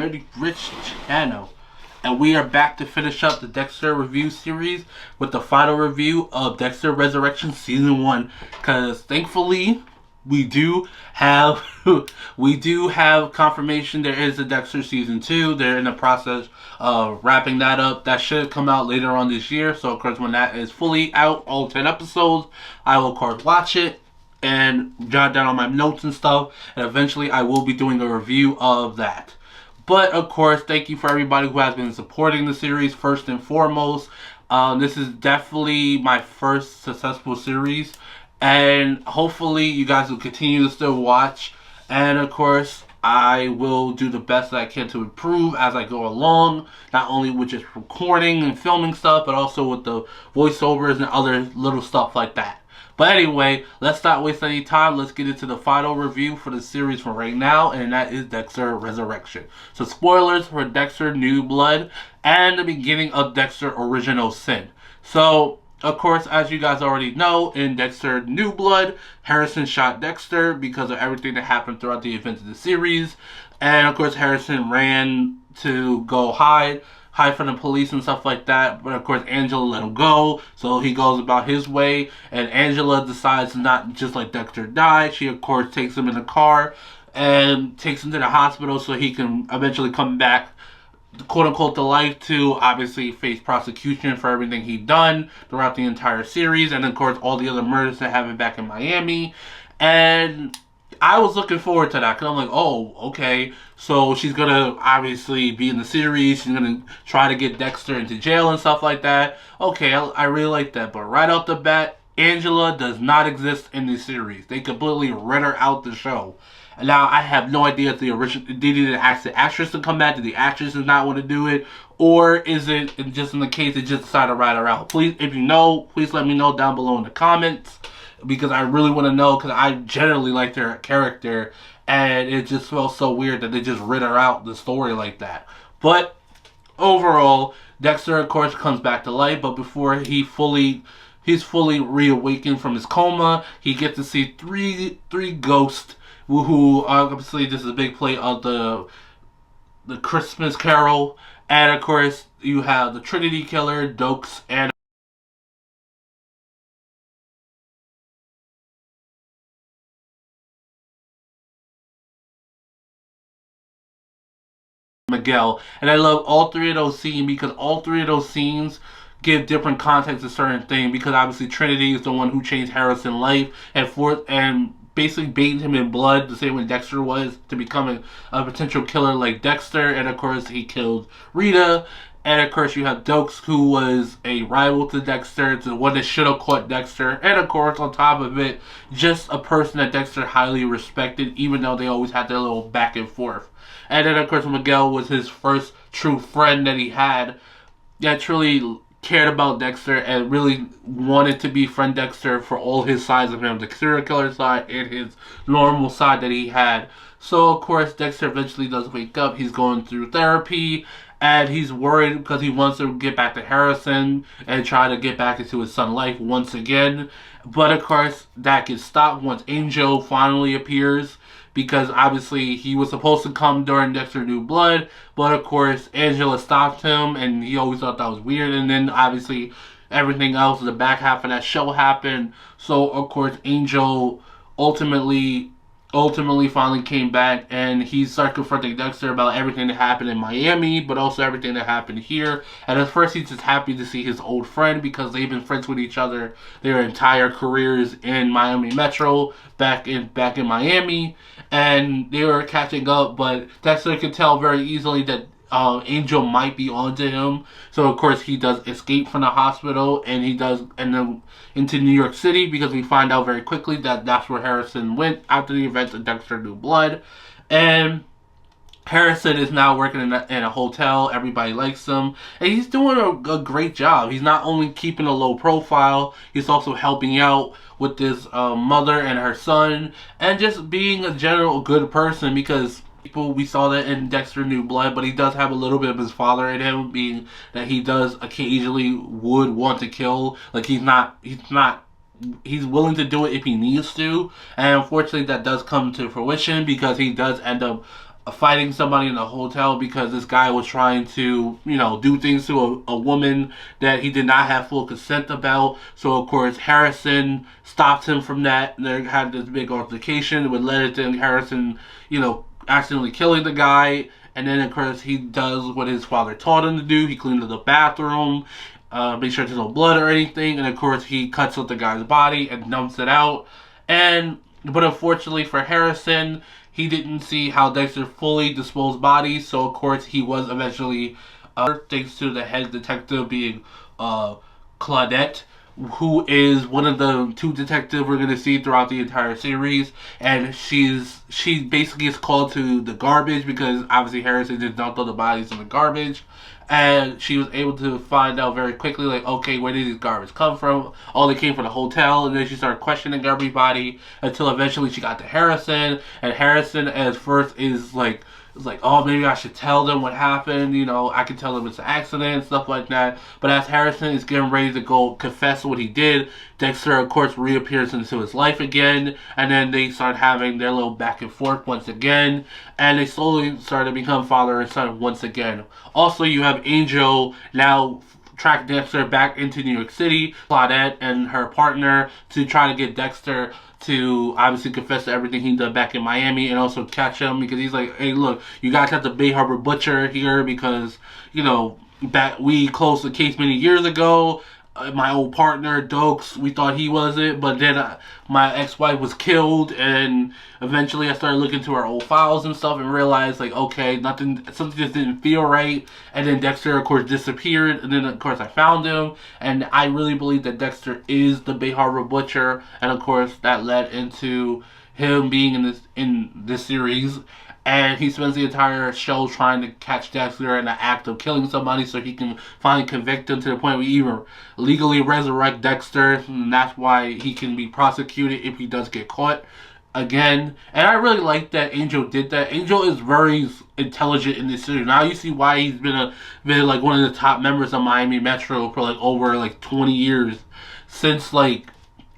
Nerdy Rich channel. And we are back to finish up the Dexter review series with the final review of Dexter Resurrection Season 1. Because thankfully, we do have confirmation there is a Dexter Season 2. They're in the process of wrapping that up. That should come out later on this year. So of course when that is fully out, all 10 episodes, I will of course watch it and jot down all my notes and stuff. And eventually I will be doing a review of that. But, of course, thank you for everybody who has been supporting the series, first and foremost. This is definitely my first successful series. And hopefully you guys will continue to still watch. And, of course, I will do the best that I can to improve as I go along. Not only with just recording and filming stuff, but also with the voiceovers and other little stuff like that. But anyway, let's not waste any time. Let's get into the final review for the series for right now, and that is Dexter Resurrection. So spoilers for Dexter New Blood and the beginning of Dexter Original Sin. So, of course, as you guys already know, in Dexter New Blood, Harrison shot Dexter because of everything that happened throughout the events of the series. And, of course, Harrison ran to go hide from the police and stuff like that, but of course Angela let him go, so he goes about his way, and Angela decides to not just let Dexter die. She of course takes him in the car and takes him to the hospital so he can eventually come back, quote-unquote, to life, to obviously face prosecution for everything he'd done throughout the entire series, and of course all the other murders that happened back in Miami. And I was looking forward to that, because I'm like, oh, okay, so she's going to obviously be in the series, she's going to try to get Dexter into jail and stuff like that. Okay, I really like that, but right off the bat, Angela does not exist in the series. They completely read her out the show. And now, I have no idea if they didn't ask the actress to come back, did the actress does not want to do it, or is it just in the case they just decided to write her out? Please, if you know, please let me know down below in the comments, because I really want to know, because I generally like their character, and it just felt so weird that they just read her out the story like that. But overall, Dexter of course comes back to life, but before he's fully reawakened from his coma, he gets to see three ghosts who obviously this is a big play of the Christmas Carol, and of course you have the Trinity Killer, Dukes, and Miguel. And I love all three of those scenes because all three of those scenes give different context to certain things, because obviously Trinity is the one who changed Harrison's life and basically bathed him in blood the same way Dexter was to become a potential killer like Dexter. And of course he killed Rita. And of course you have Dukes, who was a rival to Dexter, the one that should have caught Dexter. And of course on top of it, just a person that Dexter highly respected, even though they always had their little back and forth. And then of course Miguel was his first true friend that he had, that truly cared about Dexter and really wanted to befriend Dexter for all his sides of him, the serial killer side and his normal side that he had. So of course Dexter eventually does wake up. He's going through therapy, and he's worried because he wants to get back to Harrison and try to get back into his son's life once again. But of course that gets stopped once Angel finally appears, because obviously he was supposed to come during Dexter New Blood, but of course Angela stopped him, and he always thought that was weird. And then obviously everything else, the back half of that show happened. So of course Angel ultimately finally came back, and he started confronting Dexter about everything that happened in Miami, but also everything that happened here. And at first he's just happy to see his old friend, because they've been friends with each other their entire careers in Miami Metro, back in Miami, and they were catching up. But Dexter could tell very easily that Angel might be onto him. So of course he does escape from the hospital, and he does end up into New York City, because we find out very quickly that that's where Harrison went after the events of Dexter New Blood. And Harrison is now working in a hotel. Everybody likes him, and he's doing a great job. He's not only keeping a low profile, he's also helping out with this mother and her son, and just being a general good person, because we saw that in Dexter New Blood, but he does have a little bit of his father in him, being that he does occasionally would want to kill. Like he's willing to do it if he needs to, and unfortunately that does come to fruition, because he does end up fighting somebody in a hotel because this guy was trying to, do things to a woman that he did not have full consent about. So, of course, Harrison stopped him from that. They had this big altercation, which led to Harrison, accidentally killing the guy. And then, of course, he does what his father taught him to do. He cleans up the bathroom, make sure there's no blood or anything. And, of course, he cuts up the guy's body and dumps it out. But unfortunately for Harrison, he didn't see how Dexter fully disposed bodies, so of course he was eventually, thanks to the head detective being Claudette, who is one of the two detectives we're going to see throughout the entire series, and she basically is called to the garbage because obviously Harrison did not throw the bodies in the garbage. And she was able to find out very quickly, like, okay, where did these garbage come from? Oh, they came from the hotel. And then she started questioning everybody until eventually she got to Harrison. And Harrison, at first, is like, oh, maybe I should tell them what happened. I can tell them it's an accident, stuff like that. But as Harrison is getting ready to go confess what he did, Dexter, of course, reappears into his life again. And then they start having their little back and forth once again. And they slowly start to become father and son once again. Also, you have Angel now track Dexter back into New York City, Claudette and her partner, to try to get Dexter to obviously confess to everything he did back in Miami and also catch him because he's like, hey, look, you guys have the Bay Harbor Butcher here because, back we closed the case many years ago. My old partner, Dokes, we thought he was it, but then my ex-wife was killed, and eventually I started looking through our old files and stuff and realized, like, okay, something just didn't feel right, and then Dexter, of course, disappeared, and then, of course, I found him, and I really believe that Dexter is the Bay Harbor Butcher, and, of course, that led into him being in this series. And he spends the entire show trying to catch Dexter in the act of killing somebody so he can finally convict him to the point where he even legally resurrect Dexter. And that's why he can be prosecuted if he does get caught again. And I really like that Angel did that. Angel is very intelligent in this series. Now you see why he's been like one of the top members of Miami Metro for like over like 20 years. Since like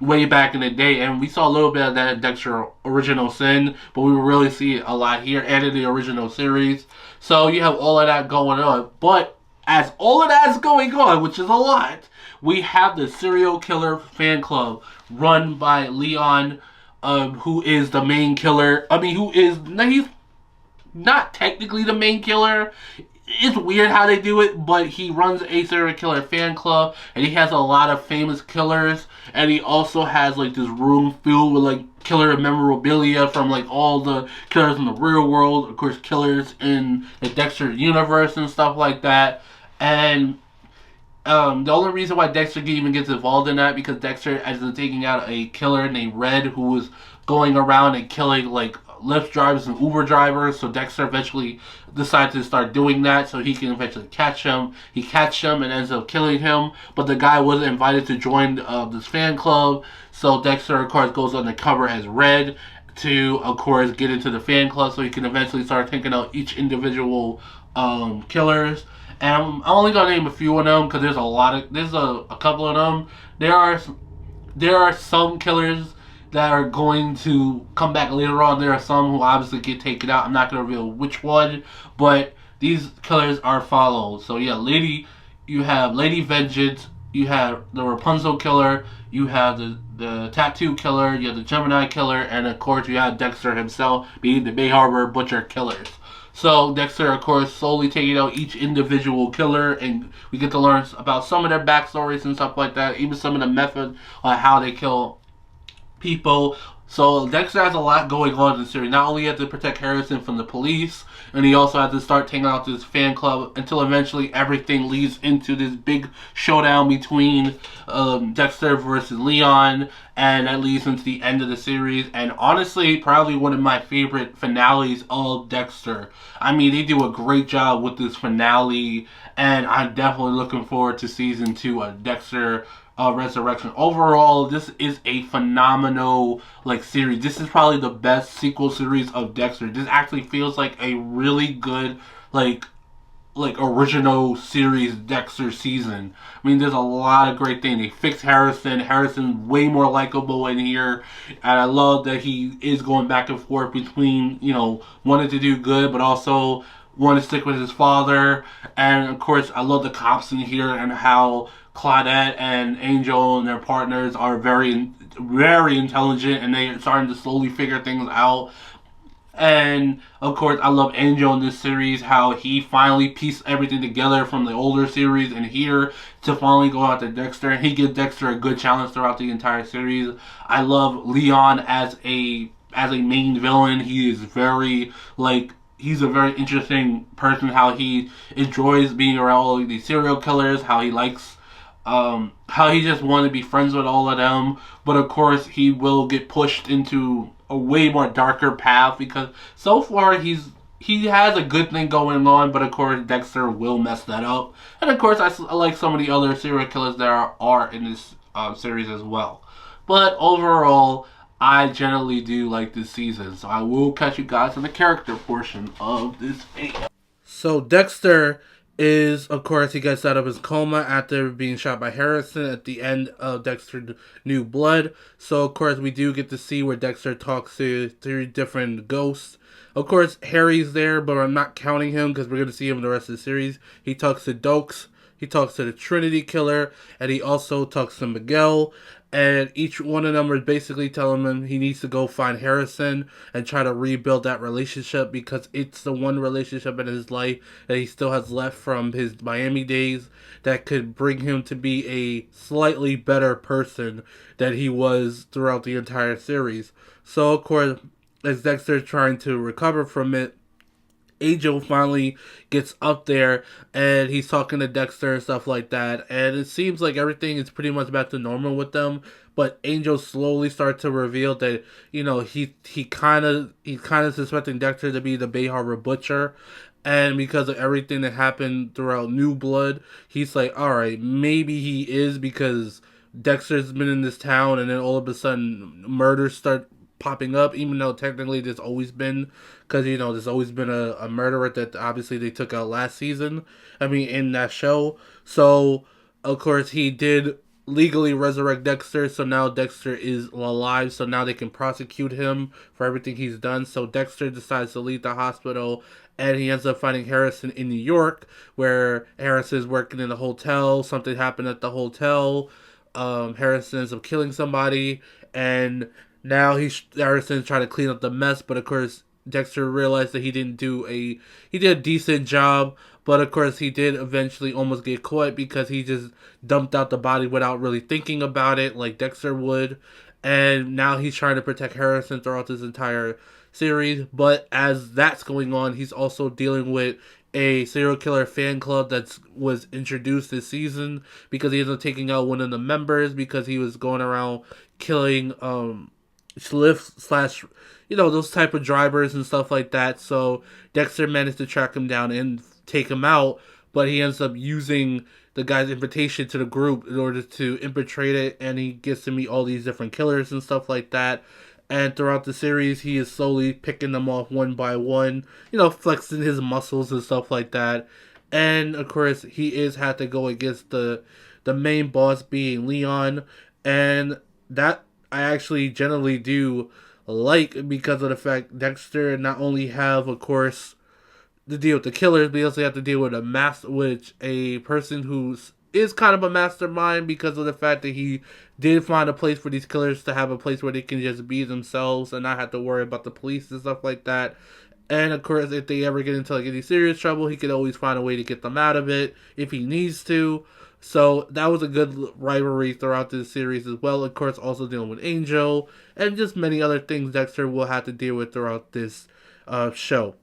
way back in the day, and we saw a little bit of that in Dexter Original Sin, but we really see it a lot here and in the original series. So you have all of that going on. But as all of that is going on, which is a lot, we have the serial killer fan club run by Leon, who is the main killer. He's not technically the main killer. It's weird how they do it, but he runs a serial killer fan club, and he has a lot of famous killers, and he also has like this room filled with like killer memorabilia from like all the killers in the real world, of course killers in the Dexter universe and stuff like that. And the only reason why Dexter even gets involved in that because Dexter ends up taking out a killer named Red who was going around and killing like Lyft drivers and Uber drivers, so Dexter eventually decides to start doing that so he can eventually catch him. He catches him and ends up killing him, but the guy wasn't invited to join this fan club, so Dexter, of course, goes undercover as Red to, of course, get into the fan club so he can eventually start taking out each individual killers. And I'm only gonna name a few of them because there's a couple of them. There are some killers that are going to come back later on. There are some who obviously get taken out. I'm not going to reveal which one, but these killers are followed. So yeah, you have Lady Vengeance, you have the Rapunzel killer, you have the Tattoo killer, you have the Gemini killer, and of course you have Dexter himself being the Bay Harbor Butcher killers. So Dexter, of course, slowly taking out each individual killer, and we get to learn about some of their backstories and stuff like that, even some of the method on how they kill people. So Dexter has a lot going on in the series. Not only has to protect Harrison from the police, and he also has to start taking out this fan club until eventually everything leads into this big showdown between Dexter versus Leon, and that leads into the end of the series. And honestly, probably one of my favorite finales of Dexter. I mean, they do a great job with this finale, and I'm definitely looking forward to season 2 of Dexter Resurrection. Overall, this is a phenomenal series. This is probably the best sequel series of Dexter. This actually feels like a really good like original series Dexter season. I mean, there's a lot of great things. They fixed Harrison. Harrison's way more likable in here, and I love that he is going back and forth between wanting to do good, but also want to stick with his father. And of course, I love the cops in here and how Claudette and Angel and their partners are very intelligent, and they're starting to slowly figure things out. And of course, I love Angel in this series, how he finally pieced everything together from the older series and here to finally go out to Dexter. And he gives Dexter a good challenge throughout the entire series. I love Leon as a main villain. He is very he's a very interesting person. How he enjoys being around all of these serial killers. How he likes how he just wanted to be friends with all of them. But of course, he will get pushed into a way more darker path because so far he has a good thing going on, but of course Dexter will mess that up. And of course, I like some of the other serial killers that are in this series as well. But overall, I generally do like this season, so I will catch you guys in the character portion of this video. So Dexter is, of course, he gets out of his coma after being shot by Harrison at the end of Dexter New Blood. So, of course, we do get to see where Dexter talks to 3 different ghosts. Of course, Harry's there, but I'm not counting him because we're going to see him in the rest of the series. He talks to Dokes, he talks to the Trinity Killer, and he also talks to Miguel. And each one of them is basically telling him he needs to go find Harrison and try to rebuild that relationship because it's the one relationship in his life that he still has left from his Miami days that could bring him to be a slightly better person than he was throughout the entire series. So, of course, as Dexter's trying to recover from it, Angel finally gets up there and he's talking to Dexter and stuff like that. And it seems like everything is pretty much back to normal with them. But Angel slowly starts to reveal that, he kind of suspecting Dexter to be the Bay Harbor Butcher. And because of everything that happened throughout New Blood, he's like, alright, maybe he is because Dexter's been in this town and then all of a sudden murders start popping up, even though technically there's always been, because there's always been a murderer that obviously they took out last season. I mean, in that show. So of course he did legally resurrect Dexter, so now Dexter is alive, so now they can prosecute him for everything he's done. So Dexter decides to leave the hospital and he ends up finding Harrison in New York, where Harrison is working in a hotel. Something happened at the hotel. Harrison ends up killing somebody, and now Harrison's trying to clean up the mess, but of course Dexter realized that he did a decent job, but of course he did eventually almost get caught because he just dumped out the body without really thinking about it like Dexter would. And now he's trying to protect Harrison throughout this entire series, but as that's going on, he's also dealing with a serial killer fan club that was introduced this season because he ended up taking out one of the members because he was going around killing Lyft slash those type of drivers and stuff like that. So Dexter managed to track him down and take him out, but he ends up using the guy's invitation to the group in order to infiltrate it, and he gets to meet all these different killers and stuff like that. And throughout the series, he is slowly picking them off one by one, flexing his muscles and stuff like that. And of course, he had to go against the main boss being Leon, and that I actually generally do like because of the fact Dexter not only have, of course, to deal with the killers, but he also have to deal with a person who is kind of a mastermind because of the fact that he did find a place for these killers to have a place where they can just be themselves and not have to worry about the police and stuff like that. And of course, if they ever get into any serious trouble, he could always find a way to get them out of it if he needs to. So that was a good rivalry throughout this series as well. Of course, also dealing with Angel and just many other things Dexter will have to deal with throughout this show.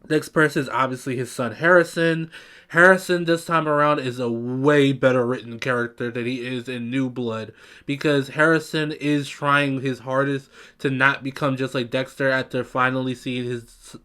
Next person is obviously his son Harrison. Harrison this time around is a way better written character than he is in New Blood because Harrison is trying his hardest to not become just like Dexter after finally seeing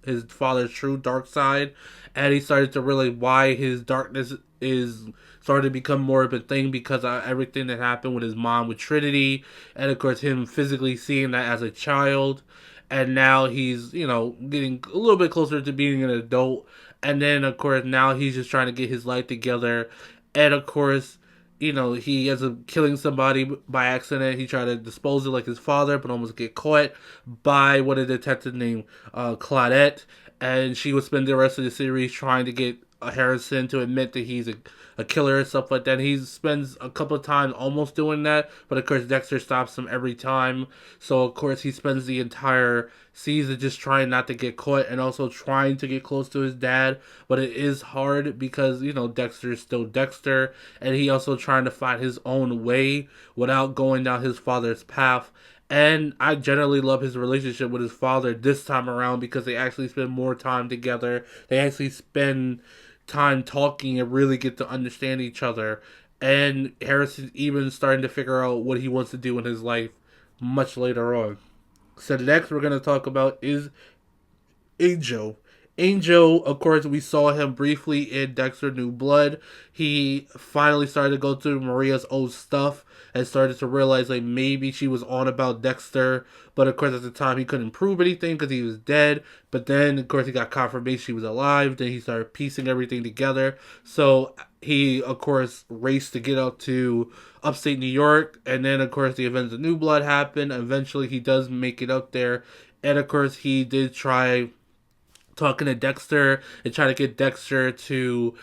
his father's true dark side, and he started to realize why his darkness is started to become more of a thing because of everything that happened with his mom with Trinity, and of course him physically seeing that as a child. And now he's, getting a little bit closer to being an adult. And then, of course, now he's just trying to get his life together. And, of course, he ends up killing somebody by accident. He tried to dispose it like his father, but almost get caught by one of the detectives named Claudette. And she would spend the rest of the series trying to get Harrison to admit that he's a killer and stuff like that. He spends a couple of times almost doing that, but of course Dexter stops him every time. So of course he spends the entire season just trying not to get caught and also trying to get close to his dad. But it is hard because Dexter is still Dexter, and he also trying to find his own way without going down his father's path. And I generally love his relationship with his father this time around because they actually spend more time together. They actually spend time talking and really get to understand each other. And Harrison's even starting to figure out what he wants to do in his life much later on. So the next we're going to talk about is Angel. Angel, of course, we saw him briefly in Dexter New Blood. He finally started to go through Maria's old stuff and started to realize like maybe she was on about Dexter. But of course, at the time, he couldn't prove anything because he was dead. But then, of course, he got confirmation she was alive. Then he started piecing everything together. So he, of course, raced to get out to upstate New York. And then, of course, the events of New Blood happened. Eventually, he does make it up there. And, of course, he did try talking to Dexter and trying to get Dexter to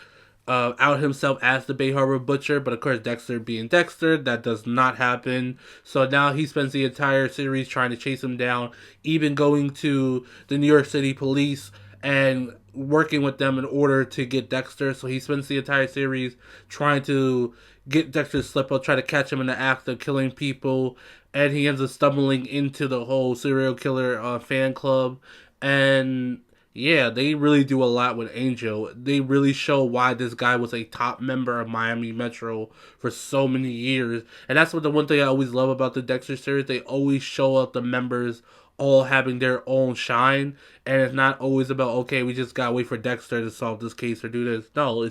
out himself as the Bay Harbor Butcher, but of course Dexter being Dexter, that does not happen. So now he spends the entire series trying to chase him down, even going to the New York City police and working with them in order to get Dexter. So he spends the entire series trying to get Dexter to slip up, try to catch him in the act of killing people, and he ends up stumbling into the whole serial killer fan club. And yeah, they really do a lot with Angel. They really show why this guy was a top member of Miami Metro for so many years. And that's what the one thing I always love about the Dexter series. They always show up the members all having their own shine. And it's not always about, okay, we just gotta wait for Dexter to solve this case or do this. No,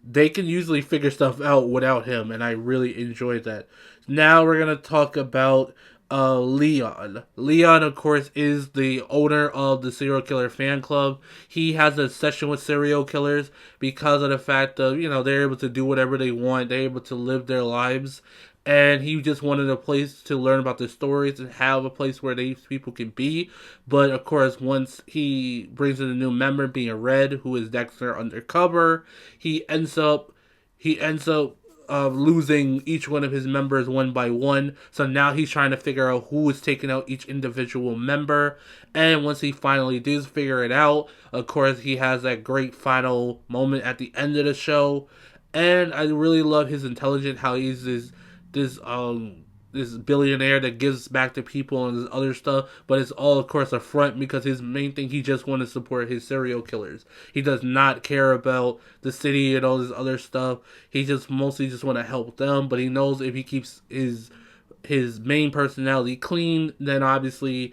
they can usually figure stuff out without him. And I really enjoy that. Now we're going to talk about Leon. Leon, of course, is the owner of the serial killer fan club. He has a session with serial killers because of the fact of, they're able to do whatever they want. They're able to live their lives. And he just wanted a place to learn about their stories and have a place where these people can be. But, of course, once he brings in a new member, being Red, who is Dexter undercover, he ends up losing each one of his members one by one. So now he's trying to figure out who is taking out each individual member. And once he finally does figure it out, of course, he has that great final moment at the end of the show. And I really love his intelligence, how he's this billionaire that gives back to people and this other stuff, but it's all, of course, a front because his main thing, he just wants to support his serial killers. He does not care about the city and all this other stuff. He just mostly just want to help them, but he knows if he keeps his main personality clean, then obviously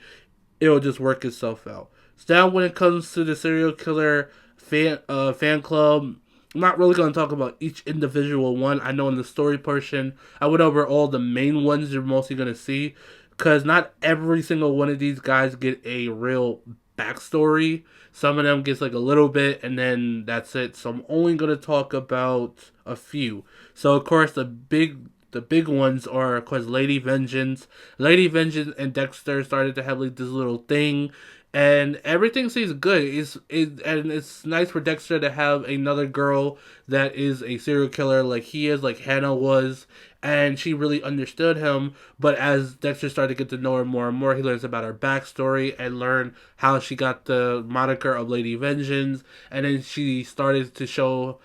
it'll just work itself out. So now when it comes to the serial killer fan club, I'm not really going to talk about each individual one. I know in the story portion, I went over all the main ones you're mostly going to see. Because not every single one of these guys get a real backstory. Some of them gets like a little bit and then that's it. So I'm only going to talk about a few. So of course the big ones are, of course, Lady Vengeance. Lady Vengeance and Dexter started to have like this little thing. And everything seems good. And it's nice for Dexter to have another girl that is a serial killer like he is, like Hannah was. And she really understood him. But as Dexter started to get to know her more and more, he learns about her backstory and learn how she got the moniker of Lady Vengeance. And then she started to show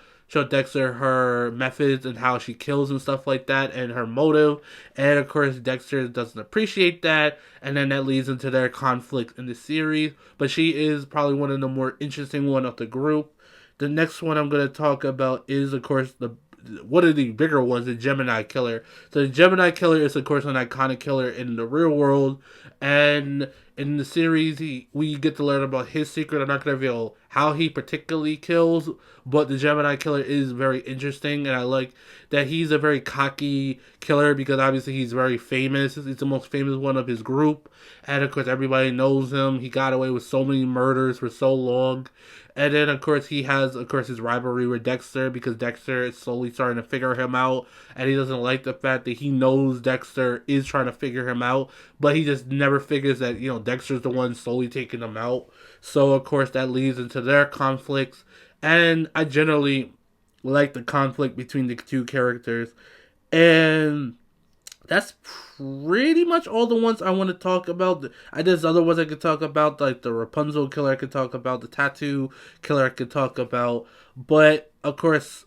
Dexter her methods and how she kills and stuff like that and her motive. And of course, Dexter doesn't appreciate that. And then that leads into their conflict in the series. But she is probably one of the more interesting one of the group. The next one I'm going to talk about is, of course, one of the bigger ones, the Gemini Killer. So the Gemini Killer is, of course, an iconic killer in the real world. And in the series, we get to learn about his secret. I'm not going to reveal how he particularly kills, but the Gemini killer is very interesting, and I like that he's a very cocky killer because obviously he's very famous. He's the most famous one of his group, and of course everybody knows him. He got away with so many murders for so long. And then, of course, he has, of course, his rivalry with Dexter because Dexter is slowly starting to figure him out, and he doesn't like the fact that he knows Dexter is trying to figure him out, but he just never figures that, Dexter's the one slowly taking him out. So, of course, that leads into their conflicts, and I generally like the conflict between the two characters, and that's pretty much all the ones I want to talk about. There's other ones I could talk about, like the Rapunzel killer I could talk about, the tattoo killer I could talk about. But, of course,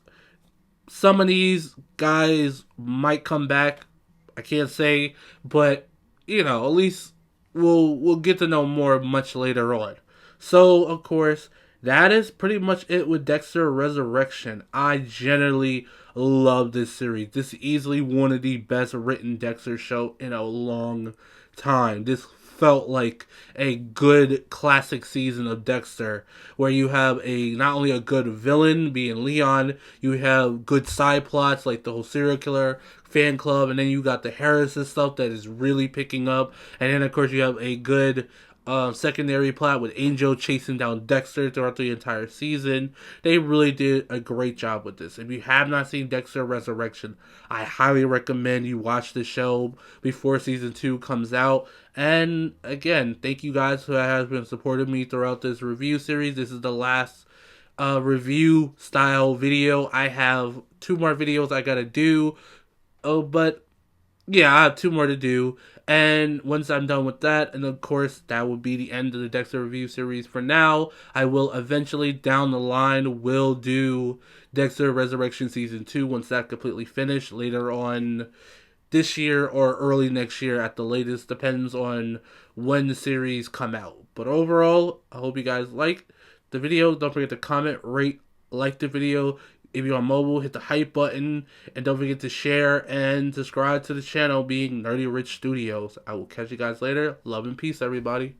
some of these guys might come back. I can't say, but, at least we'll get to know more much later on. So, of course, that is pretty much it with Dexter Resurrection. I generally love this series. This is easily one of the best written Dexter show in a long time. This felt like a good classic season of Dexter, where you have not only a good villain being Leon, you have good side plots like the whole serial killer fan club, and then you got the Harrison stuff that is really picking up, and then of course you have a good secondary plot with Angel chasing down Dexter throughout the entire season. They really did a great job with this. If you have not seen Dexter Resurrection, I highly recommend you watch the show before season 2 comes out. And again, thank you guys who have been supporting me throughout this review series. This is the last review style video. I have 2 more videos I gotta do. But yeah, I have 2 more to do. And once I'm done with that, and of course, that will be the end of the Dexter review series for now. I will eventually, down the line, will do Dexter Resurrection Season 2 once that's completely finished later on this year or early next year at the latest. Depends on when the series come out. But overall, I hope you guys like the video. Don't forget to comment, rate, like the video. If you're on mobile, hit the hype button, and don't forget to share and subscribe to the channel being Nerdy Rich Studios. I will catch you guys later. Love and peace, everybody.